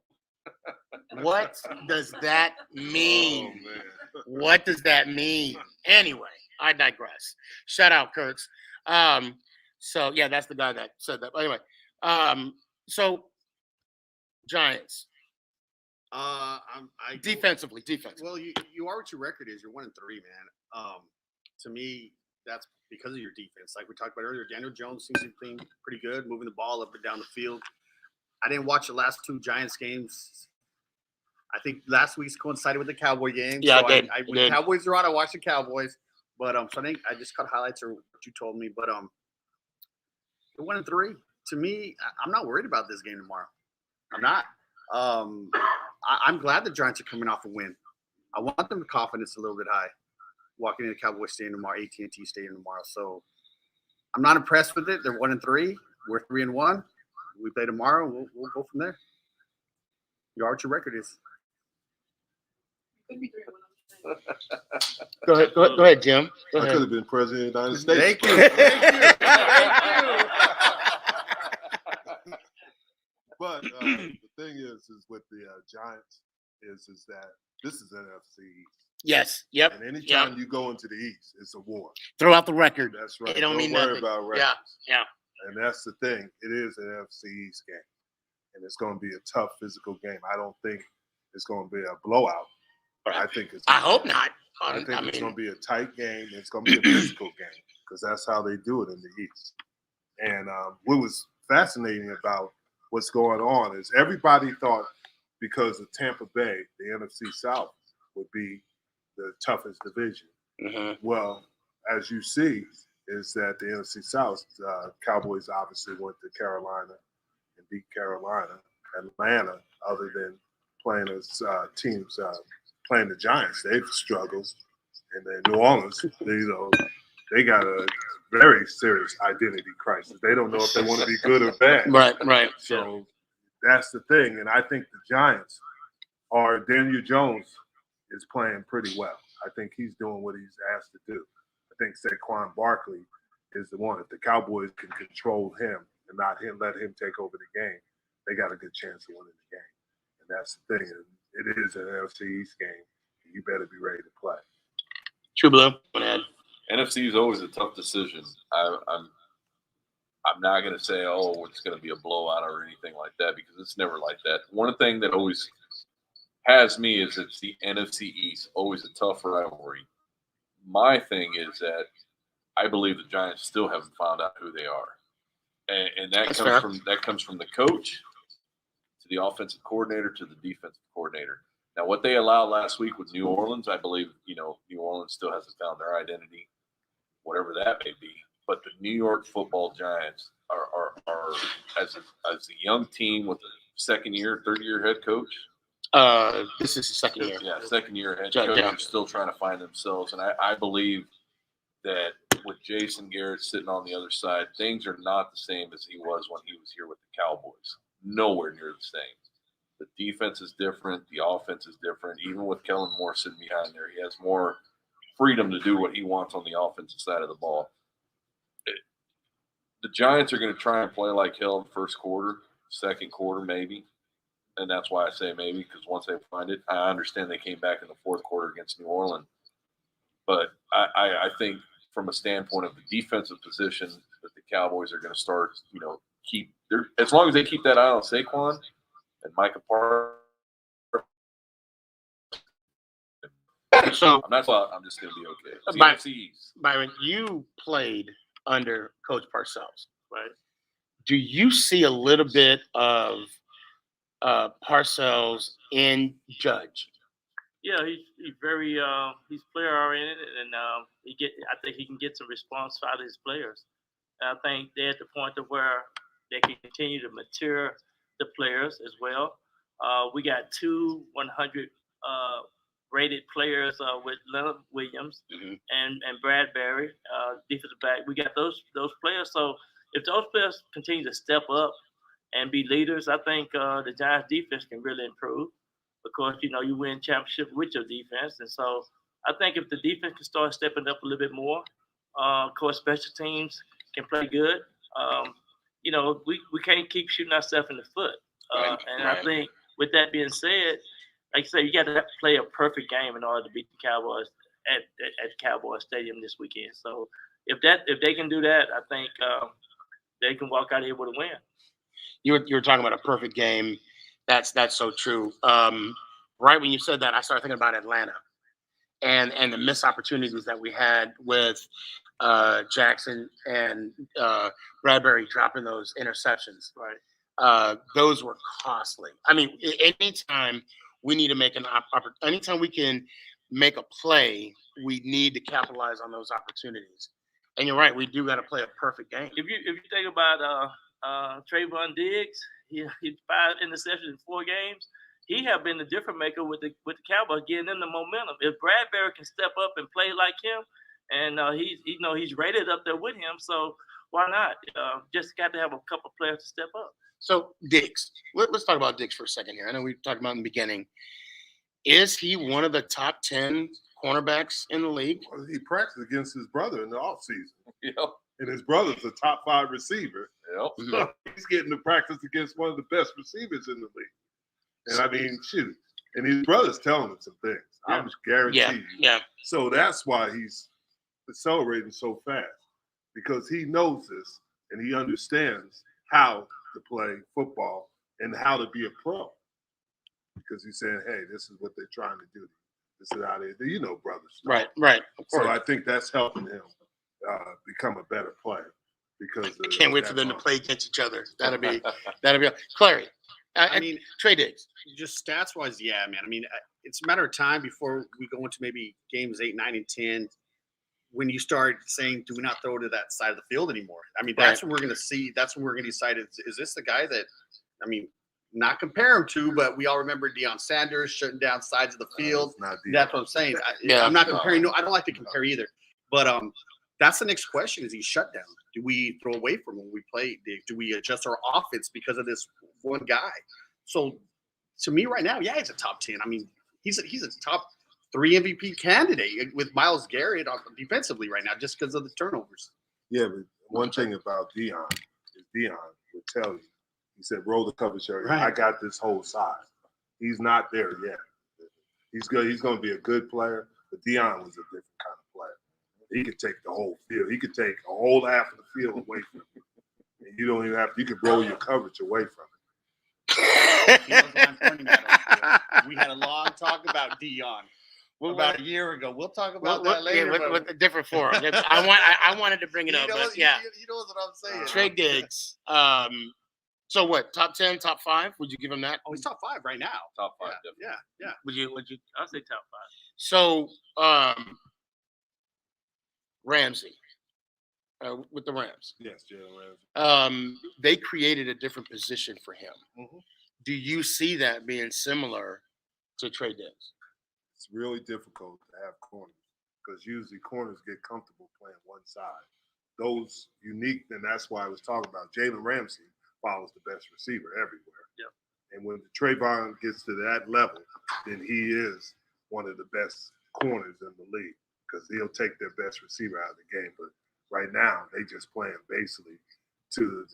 What does that mean? Oh, man. What does that mean? Anyway, I digress. Shout out, Kurtz. So yeah, that's the guy that said that. But anyway, so Giants. Defensively. Well, you are what your record is. You're 1-3, man. To me, that's because of your defense. Like we talked about earlier, Daniel Jones seems to be playing pretty good, moving the ball up and down the field. I didn't watch the last 2 Giants games. I think last week's coincided with the Cowboy game. Yeah, so I did. when the Cowboys are on, I watched the Cowboys. But so I think I just caught highlights of what you told me. But you're 1-3. To me, I'm not worried about this game tomorrow. I'm not. I'm glad the Giants are coming off a win. I want them to confidence a little bit high walking into Cowboy Stadium tomorrow, AT&T Stadium tomorrow. So I'm not impressed with it. They're 1-3. We're 3-1. We play tomorrow. We'll go from there. You are what your record is. Could be 3-1. Go ahead, Jim. Go I ahead. could have been president of the United States. Thank you. But the thing is with the Giants is that this is NFC East. Yes. Yep. And anytime you go into the East, it's a war. Throw out the record. That's right. It don't mean worry nothing. about records. Yeah. And that's the thing. It is an NFC East game. And it's going to be a tough physical game. I don't think it's going to be a blowout. I think it's. I hope not. I think it's going to be a tight game. It's going to be a physical game because that's how they do it in the East. And what was fascinating about what's going on is everybody thought because of Tampa Bay, the NFC South would be the toughest division. Mm-hmm. Well, as you see, is that the NFC South, Cowboys obviously went to Carolina and beat Carolina. Atlanta, other than playing as teams playing the Giants, they've struggled. And then New Orleans, they got a very serious identity crisis. They don't know if they want to be good or bad. Right. So that's the thing. And I think the Giants are Daniel Jones is playing pretty well. I think he's doing what he's asked to do. I think Saquon Barkley is the one. If the Cowboys can control him and not let him take over the game, they got a good chance of winning the game. And that's the thing. It is an NFC East game. You better be ready to play. True Blue. NFC is always a tough decision. I'm not going to say, it's going to be a blowout or anything like that because it's never like that. One thing that always has me is it's the NFC East, always a tough rivalry. My thing is that I believe the Giants still haven't found out who they are, and that comes from the coach to the offensive coordinator to the defensive coordinator. Now, what they allowed last week with New Orleans, I believe New Orleans still hasn't found their identity, whatever that may be. But the New York Football Giants are as a young team with a third-year head coach. This is the second year. Yeah, second-year head coach are still trying to find themselves. And I believe that with Jason Garrett sitting on the other side, things are not the same as he was when he was here with the Cowboys. Nowhere near the same. The defense is different. The offense is different. Even with Kellen Moore sitting behind there, he has more freedom to do what he wants on the offensive side of the ball. The Giants are going to try and play like hell in the first quarter, second quarter maybe. And that's why I say maybe, because once they find it, I understand they came back in the fourth quarter against New Orleans. But I think from a standpoint of the defensive position that the Cowboys are going to start, as long as they keep that eye on Saquon and Micah Parsons. So I'm just going to be okay. Byron, you played under Coach Parcells, right? Do you see a little bit of Parcells in Judge? Yeah, he's very he's player oriented, and I think he can get some response out of his players. And I think they're at the point of where they can continue to mature the players as well. We got 2 100 rated players with Leonard Williams and Bradbury, defensive back. We got those players. So if those players continue to step up and be leaders, I think the Giants defense can really improve because, you win championship with your defense. And so I think if the defense can start stepping up a little bit more, of course, special teams can play good. We can't keep shooting ourselves in the foot. I think with that being said, like I say, you got to play a perfect game in order to beat the Cowboys at Cowboy Stadium this weekend. So if they can do that, I think they can walk out here with a win. You were talking about a perfect game. That's so true. Right when you said that, I started thinking about Atlanta and the missed opportunities that we had with Jackson and Bradbury dropping those interceptions. Right. Those were costly. I mean, anytime we need to make anytime we can make a play, we need to capitalize on those opportunities. And you're right, we do got to play a perfect game. If you think about Trayvon Diggs, he 5 interceptions in 4 games. He have been the difference maker with the Cowboys, getting them the momentum. If Bradbury can step up and play like him, and he's rated up there with him, so why not? Just got to have a couple of players to step up. So Diggs, let's talk about Diggs for a second here. I know we talked about in the beginning. Is he one of the top 10 cornerbacks in the league? Well, he practiced against his brother in the offseason. Yep. And his brother's a top 5 receiver. Yep. So he's getting to practice against one of the best receivers in the league. And I mean, shoot. And his brother's telling him some things. Yeah. I'm guaranteed you. Yeah. So that's why he's accelerating so fast. Because he knows this and he understands how to play football and how to be a pro. Because he's saying, hey, this is what they're trying to do. to sit out there. You know, brothers. Right. Of So course. I think that's helping him become a better player because I can't wait for them to play against each other. That'll be Clary. I mean, Trey Diggs. just stats wise, yeah, man. I mean, it's a matter of time before we go into maybe games 8, 9, and 10 when you start saying, do we not throw to that side of the field anymore? I mean, that's when we're going to see. That's when we're going to decide, is this the guy that, I mean, not compare him to, but we all remember Deion Sanders shutting down sides of the field. That's what I'm saying. I'm not comparing. No, I don't like to compare either. But that's the next question: is he shut down? Do we throw away from him when we play? Do we adjust our offense because of this one guy? So, to me, right now, yeah, he's a top 10. I mean, he's a top 3 MVP candidate with Myles Garrett defensively right now, just because of the turnovers. Yeah, but one thing about Deion is Deion would tell you. He said, roll the coverage area. Right. I got this whole side. He's not there yet. He's good. He's going to be a good player, but Deion was a different kind of player. He could take the whole field. He could take a whole half of the field away from you. And you don't even have to, you could roll your coverage away from it. He knows why I'm pointing at him. We had a long talk about Deion about a year ago. We'll talk about that later. With a different forum. I wanted to bring it up, but yeah. He knows what I'm saying. Trey Diggs. So what? Top 10, top 5? Would you give him that? Oh, he's top 5 right now. Top 5, definitely. Yeah. Would you? I'll say top 5. So Ramsey, with the Rams. Yes, Jalen Ramsey. They created a different position for him. Mm-hmm. Do you see that being similar to Trey Diggs? It's really difficult to have corners because usually corners get comfortable playing one side. Those unique, and that's why I was talking about Jalen Ramsey follows the best receiver everywhere. Yeah. And when Trayvon gets to that level, then he is one of the best corners in the league because he'll take their best receiver out of the game. But right now, they just playing basically to the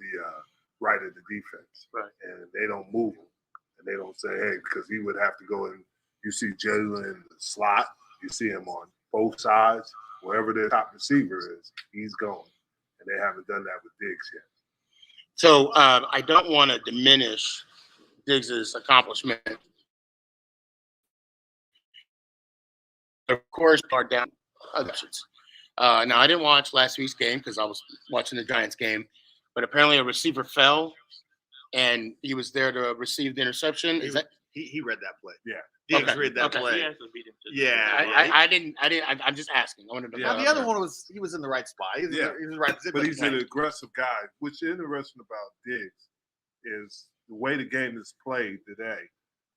right of the defense. Right. And they don't move him. And they don't say, hey, because he would have to go in. You see Jalen in the slot. You see him on both sides. Wherever their top receiver is, he's going. And they haven't done that with Diggs yet. So I don't want to diminish Diggs's accomplishment. Of course, are down other options. Now, I didn't watch last week's game because I was watching the Giants game, but apparently a receiver fell, and he was there to receive the interception. He read that play? Yeah. Diggs read that play. He actually beat him to Yeah. I didn't. I'm just asking. I wanted to. Now, the other one he was in the right spot. He was in the right position. But he's an aggressive guy. What's interesting about Diggs is the way the game is played today,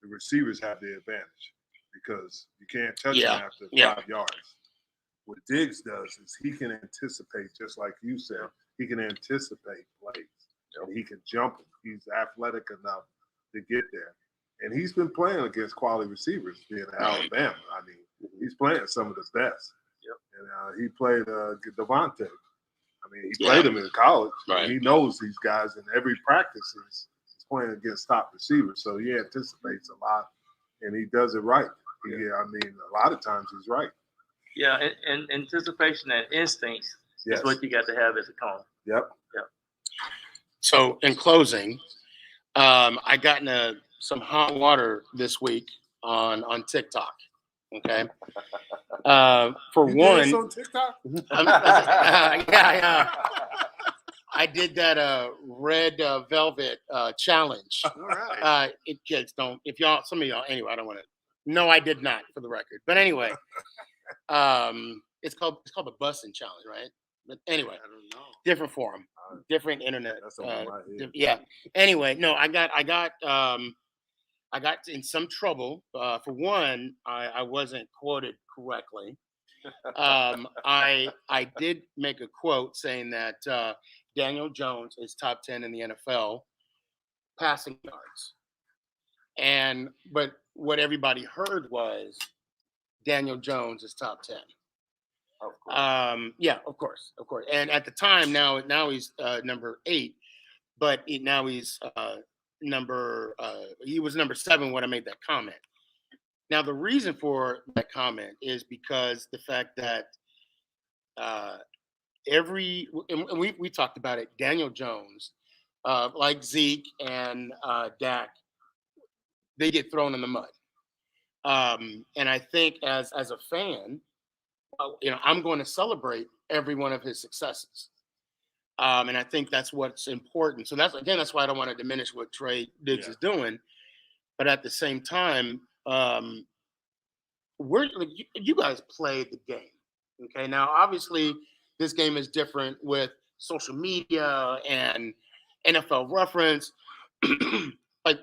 the receivers have the advantage because you can't touch him after 5 yards. What Diggs does is he can anticipate, just like you said, he can anticipate plays. And he can jump them. He's athletic enough to get there. And he's been playing against quality receivers being in Alabama. I mean, he's playing some of the best. Yep. And he played Devontae. I mean, he played him in college. Right. He knows these guys in every practice he's playing against top receivers. So he anticipates a lot, and he does it right. I mean, a lot of times he's right. Yeah, and anticipation and instincts is what you got to have as a corner. Yep. So in closing, I got in some hot water this week on TikTok. Okay. For You one, did this on TikTok? yeah. I did that red velvet challenge. All right. Kids don't. Some of y'all. Anyway, I don't want to. No, I did not, for the record. But anyway, it's called the Bussin' Challenge, right? But anyway, I don't know. different forum, different internet. That's over my head. Yeah. Anyway, no, I got in some trouble. For one, I wasn't quoted correctly. I did make a quote saying that Daniel Jones is top 10 in the NFL passing yards. But what everybody heard was Daniel Jones is top 10. Of course. Of course. And at the time, now he's number 8, but now he's he was number 7 when I made that comment. Now, the reason for that comment is because the fact that we talked about it, Daniel Jones, like Zeke and Dak, they get thrown in the mud. And I think as a fan, I'm going to celebrate every one of his successes. And I think that's what's important. So that's why I don't want to diminish what Trey Diggs is doing. But at the same time, you guys played the game. Okay. Now, obviously, this game is different with social media and NFL reference. Like,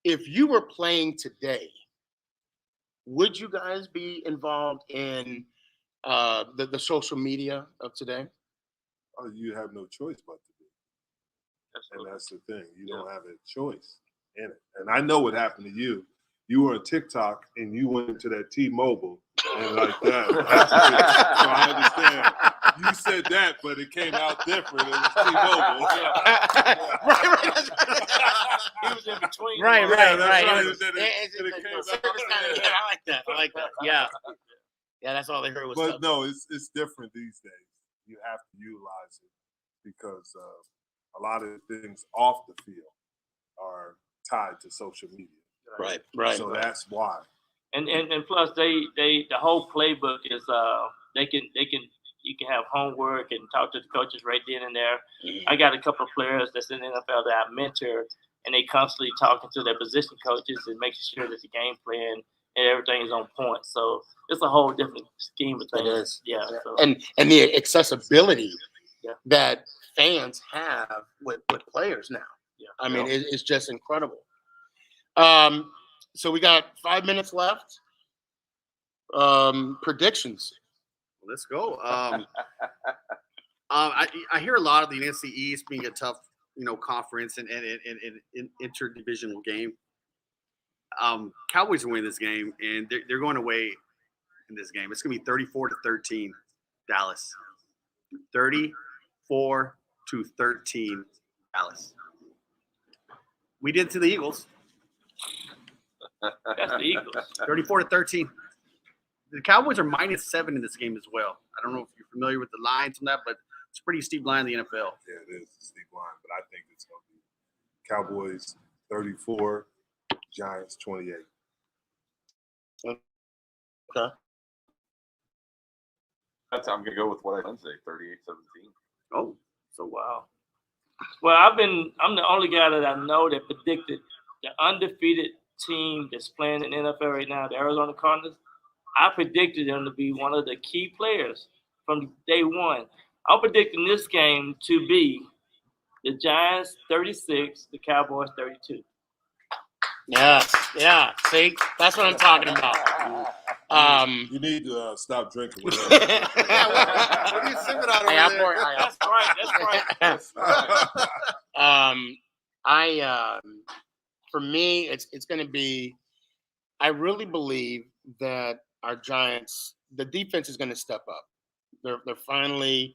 if you were playing today, would you guys be involved in the social media of today? Oh, you have no choice but to be. And that's the thing. You don't have a choice in it. And I know what happened to you. You were on TikTok and you went into that T-Mobile and like that. So I understand. You said that, but it came out different. It was T-Mobile. Right. He was in between. Right. And I like that. Yeah. Yeah, that's all they heard was. But no, it's different these days. You have to utilize it because a lot of things off the field are tied to social media. Right. So that's why. And plus the whole playbook is you can have homework and talk to the coaches right then and there. I got a couple of players that's in the NFL that I mentor, and they constantly talking to their position coaches and making sure that the game plan and everything is on point. So it's a whole different scheme of things. It is. Yeah. So. And the accessibility that fans have with players now. Yeah. I mean, it's just incredible. So we got 5 minutes left. Predictions. Let's go. I hear a lot of the NFC East being a tough, conference and interdivisional game. Cowboys will win this game, and they're going away in this game. It's going to be 34-13, Dallas. 34-13, Dallas. We did to the Eagles. That's the Eagles. 34-13. The Cowboys are -7 in this game as well. I don't know if you're familiar with the lines on that, but it's a pretty steep line in the NFL. Yeah, it is a steep line, but I think it's going to be Cowboys 34, Giants 28. Okay. I'm going to go with what I did say, 38-17. Oh, so wow. Well, I'm the only guy that I know that predicted the undefeated team that's playing in the NFL right now, the Arizona Cardinals. I predicted them to be one of the key players from day one. I'm predicting this game to be the Giants 36, the Cowboys 32. Yeah. See, that's what I'm talking about. You need to stop drinking. What are you sipping on over there? That's right. For me, it's going to be. I really believe that our Giants, the defense is going to step up. They're finally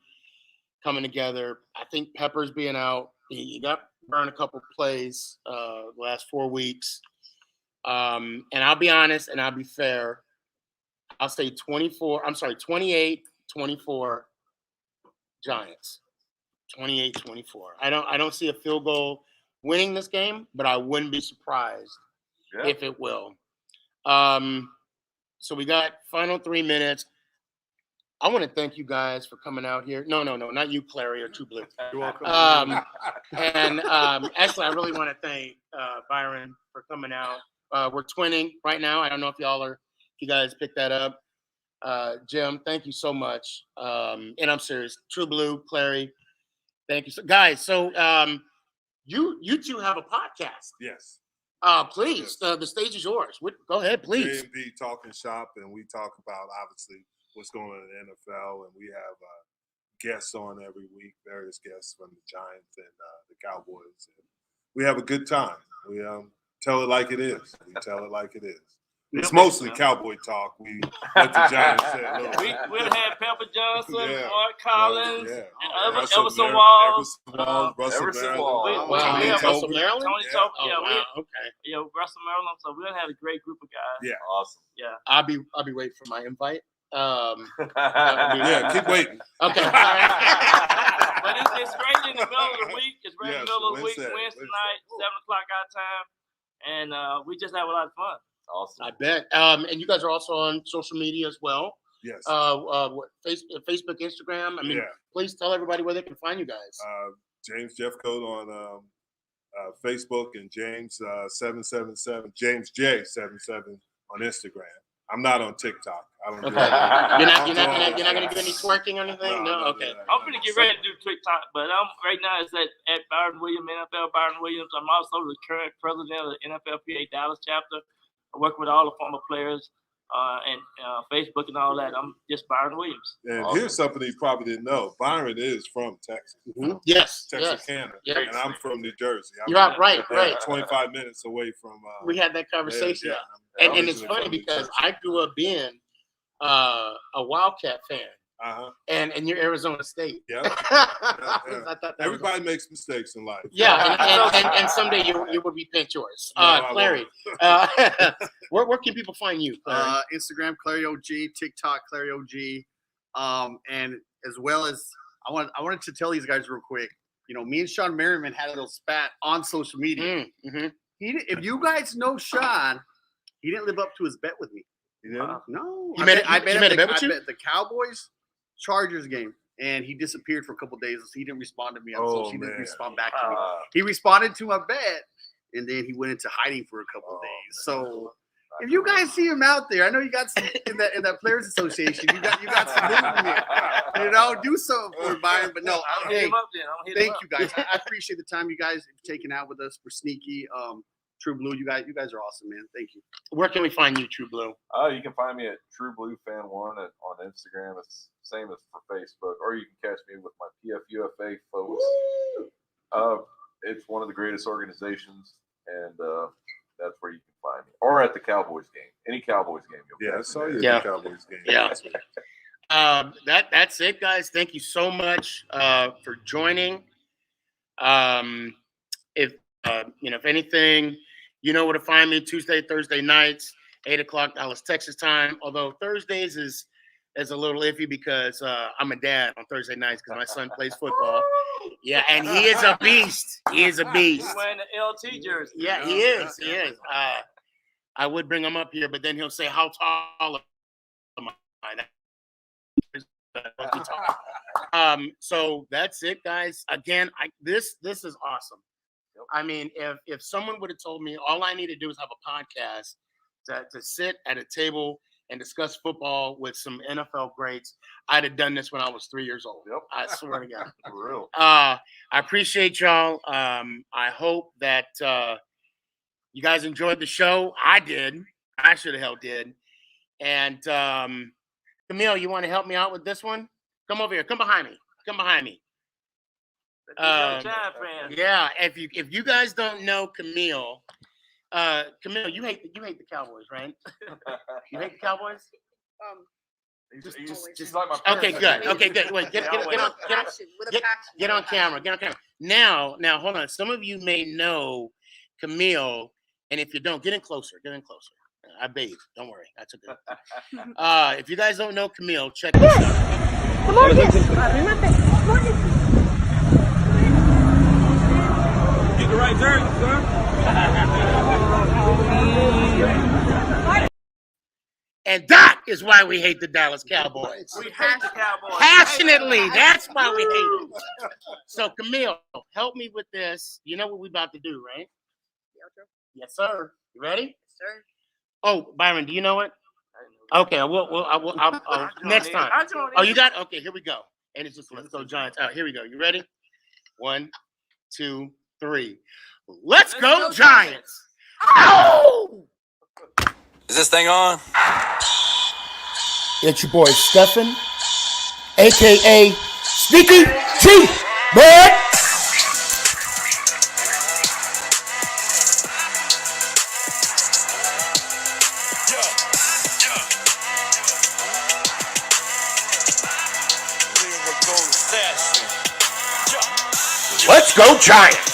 coming together. I think Pepper's being out. He got burned a couple plays the last 4 weeks. And I'll be honest and I'll be fair. I'll say 28-24 Giants. 28-24. I don't see a field goal winning this game, but I wouldn't be surprised if it will. So we got final 3 minutes. I want to thank you guys for coming out here. No, not you, Clary or True Blue. You're welcome. Actually, I really want to thank Byron for coming out. We're twinning right now. I don't know if you guys picked that up. Jim, thank you so much. And I'm serious. True Blue, Clary, thank you. Guys, so you two have a podcast. Yes. Please, the stage is yours. Go ahead, please. J&B Talking Shop, and we talk about, obviously, what's going on in the NFL, and we have guests on every week, various guests from the Giants and the Cowboys. And we have a good time. We tell it like it is. It's mostly Cowboy talk. We let the Giants say a little bit. We'll have Pepper Johnson, Mark Collins, and Russell Walls. Russell Walls. Tony Russell Maryland? Tony Yeah. Tobin. Oh, wow. Okay. Russell Maryland. So we're gonna have a great group of guys. Yeah. Awesome. Yeah. I'll be waiting for my invite. Yeah, keep waiting. Okay. All right. But it's right in the middle of the week. It's right in the Yes, middle of the week, Wednesday Wednesday night, 7 o'clock our time, and we just have a lot of fun. Awesome. I bet. And you guys are also on social media as well. Yes. Facebook, Instagram. I mean, Yeah. please tell everybody where they can find you guys. James Jeffcoat on Facebook and James 777 James J77 on Instagram. I'm not on TikTok. I don't do that. You're not gonna do any twerking or anything? No. Okay. I'm gonna get ready to do TikTok, but I'm right now it's at Byron Williams, NFL Byron Williams. I'm also the current president of the NFLPA Dallas chapter. I work with all the former players and Facebook and all that. I'm just Byron Williams. And here's something you probably didn't know. Byron is from Texas. Mm-hmm. Yes. Texarkana. Yes. And I'm from New Jersey. You're right. 25 minutes away from. We had that conversation. Yeah. And it's funny because I grew up being a Wildcat fan. Uh-huh. And you're Arizona State. Yeah. I thought everybody makes mistakes in life. Yeah, and someday you will repent yours. Clary, where can people find you? Instagram, Clary OG, TikTok, Clary OG, and as well as I wanted to tell these guys real quick. You know, me and Sean Merriman had a little spat on social media. Mm-hmm. If you guys know Sean, he didn't live up to his bet with me. You didn't? No, I bet the Cowboys Chargers game, and he disappeared for a couple days. So he didn't respond to me on social. He didn't respond back to me. He responded to my bet, and then he went into hiding for a couple days. So if you guys see him out there, I know you got some in that Players Association. You got some movement. You know, do something for Byron. But no, Hit him up then. Thank you guys. I appreciate the time you guys have taken out with us for Sneaky. True Blue, you guys are awesome, man. Thank you. Where can we find you, True Blue? You can find me at True Blue Fan 1 on Instagram. It's same as for Facebook, or you can catch me with my PFUFA folks. It's one of the greatest organizations, and that's where you can find me. Or at the Cowboys game, any Cowboys game. I saw you at the Cowboys game. Yeah. That's it, guys. Thank you so much for joining. If anything, you know where to find me. Tuesday, Thursday nights, 8:00 Dallas, Texas time. Although Thursdays is a little iffy because I'm a dad on Thursday nights because my son plays football. Yeah, and he is a beast. He's wearing the LT jersey. Yeah, he is. He is. I would bring him up here, but then he'll say, "How tall am I?" So that's it, guys. Again, this is awesome. I mean, if someone would have told me all I need to do is have a podcast to sit at a table and discuss football with some NFL greats, I'd have done this when I was 3 years old. Yep. I swear to God. For real. I appreciate y'all. I hope that you guys enjoyed the show. I did. I should have hell did. And Camille, you want to help me out with this one? Come over here. Come behind me. Yeah, if you guys don't know Camille, you hate the Cowboys, right? You hate the Cowboys? She's like my parents. Okay, good. Wait, get on camera. Now, hold on. Some of you may know Camille, and if you don't, get in closer. I bathe. Don't worry. That's okay. If you guys don't know Camille, check this out. Come on, the right turn, sir. And that is why we hate the Dallas Cowboys. We hate the Cowboys. Passionately. That's why we hate them. So, Camille, help me with this. You know what we're about to do, right? Yes, sir. You ready? Yes, sir. Oh, Byron, do you know it? Okay, I'll next time. Oh, you got? Okay, here we go. And it's just Let's Go Giants. All right, here we go. You ready? 1, 2, 3. Let's go Giants! Ow! Is this thing on? It's your boy Stefan, aka Sneaky G, man. Let's go Giants!